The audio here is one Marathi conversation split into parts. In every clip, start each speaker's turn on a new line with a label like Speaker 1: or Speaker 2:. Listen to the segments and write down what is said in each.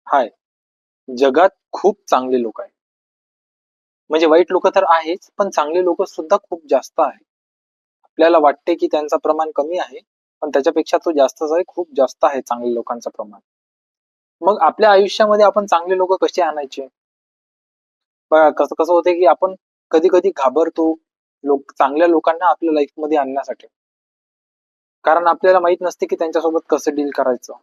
Speaker 1: हाय, जगात खूप चांगले लोक आहेत. म्हणजे वाईट लोक तर आहेच, पण चांगले लोक सुद्धा खूप जास्त आहे. आपल्याला वाटते की त्यांचं प्रमाण कमी आहे, पण त्याच्यापेक्षा तो जास्तच आहे, खूप जास्त आहे चांगल्या लोकांचं प्रमाण. मग आपल्या आयुष्यामध्ये आपण चांगले लोक कसे आणायचे? कसं कसं होते की आपण कधी कधी घाबरतो चांगल्या लोकांना आपल्या लाईफ मध्ये आणण्यासाठी. कारण आपल्याला माहित नसते की त्यांच्यासोबत कसं डील करायचं.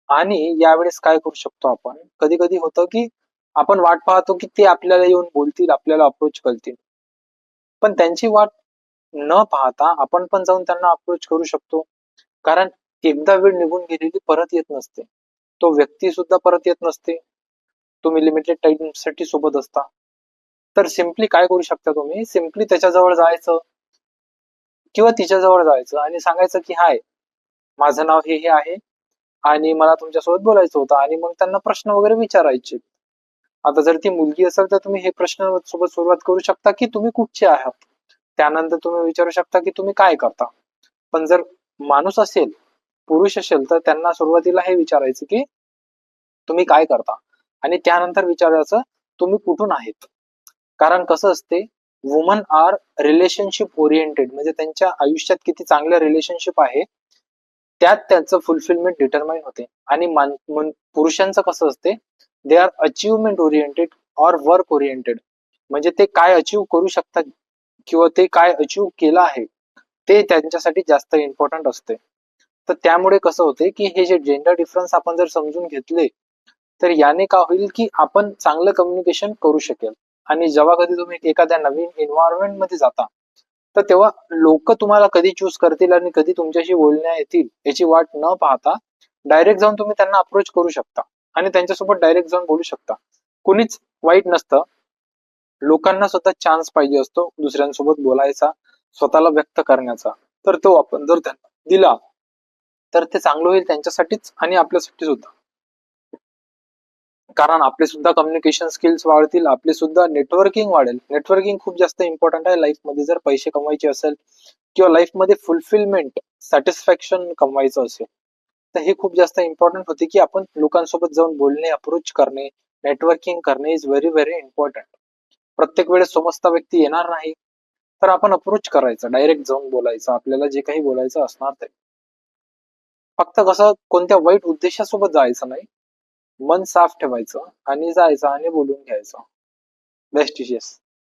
Speaker 1: आणि यावेळेस काय करू शकतो आपण? कधी कधी होतं की आपण वाट पाहतो की ते आपल्याला येऊन बोलतील, आपल्याला अप्रोच करतील. पण त्यांची वाट न पाहता आपण पण जाऊन त्यांना अप्रोच करू शकतो. कारण एकदा वेळ निघून गेलेली परत येत नसते. तो व्यक्ती सुद्धा परत येत नसते. तुम्ही लिमिटेड टाइम साठी सोबत असता. तर सिम्पली काय करू शकता तुम्ही? सिम्पली त्याच्याजवळ जायचं किंवा तिच्याजवळ जायचं आणि सांगायचं की हाय, माझं नाव हे आहे आणि मला तुमच्यासोबत बोलायचं होतं, आणि मग त्यांना प्रश्न वगैरे विचारायचे. आता जर ती मुलगी असेल तर तुम्ही हे प्रश्न सोबत सुरुवात करू शकता की तुम्ही कुठचे आहात. त्यानंतर तुम्ही विचारू शकता की तुम्ही काय करता. पण जर माणूस असेल, पुरुष असेल, तर त्यांना सुरुवातीला हे विचारायचं की तुम्ही काय करता, आणि त्यानंतर विचारायचं तुम्ही कुठून आहेत. कारण कसं असते, वुमन आर रिलेशनशिप ओरिएंटेड, म्हणजे त्यांच्या आयुष्यात किती चांगलं रिलेशनशिप आहे त्यात त्यांचं फुलफिलमेंट डिटरमाइन होते. आणि पुरुषांचं कसं असते, they are achievement oriented or work oriented, म्हणजे ते काय अचीव्ह करू शकतात किंवा ते काय अचीव्ह केलं आहे ते त्यांच्यासाठी जास्त इम्पॉर्टंट असते. तर त्यामुळे कसं होते की हे जे जेंडर डिफरन्स आपण जर समजून घेतले, तर याने का होईल की आपण चांगलं कम्युनिकेशन करू शकेल. आणि जेव्हा कधी तुम्ही एखाद्या नवीन एन्व्हायरमेंट मध्ये जाता, तर तेव्हा लोक तुम्हाला कधी चूज करतील आणि कधी तुमच्याशी बोलण्या येतील याची वाट न पाहता डायरेक्ट जाऊन तुम्ही त्यांना अप्रोच करू शकता आणि त्यांच्यासोबत डायरेक्ट जाऊन बोलू शकता. कुणीच वाईट नसतं. लोकांना सुद्धा चान्स पाहिजे असतो दुसऱ्यांसोबत बोलायचा, स्वतःला व्यक्त करण्याचा. तर तो आपण जर त्यांना दिला, तर ते चांगलं होईल त्यांच्यासाठीच आणि आपल्यासाठी सुद्धा. कारण आपले सुद्धा कम्युनिकेशन स्किल्स वाढतील, आपले सुद्धा नेटवर्किंग वाढेल. नेटवर्किंग खूप जास्त इम्पॉर्टंट आहे लाईफ मध्ये. जर पैसे कमवायचे असेल किंवा लाईफ मध्ये फुलफिलमेंट, सॅटिस्फॅक्शन कमवायचं असेल, तर हे खूप जास्त इम्पॉर्टंट होते की आपण लोकांसोबत जाऊन बोलणे, अप्रोच करणे, नेटवर्किंग करणे इज व्हेरी व्हेरी इम्पॉर्टंट. प्रत्येक वेळेस समजता व्यक्ती येणार नाही, तर आपण अप्रोच करायचं, डायरेक्ट जाऊन बोलायचं, आपल्याला जे काही बोलायचं असणार ते. फक्त कसं कोणत्या वाईट उद्देशासोबत जायचं नाही, मन साफ ठेवायचं आणि जायचं आणि बोलून घ्यायचं. बेस्ट विशेस.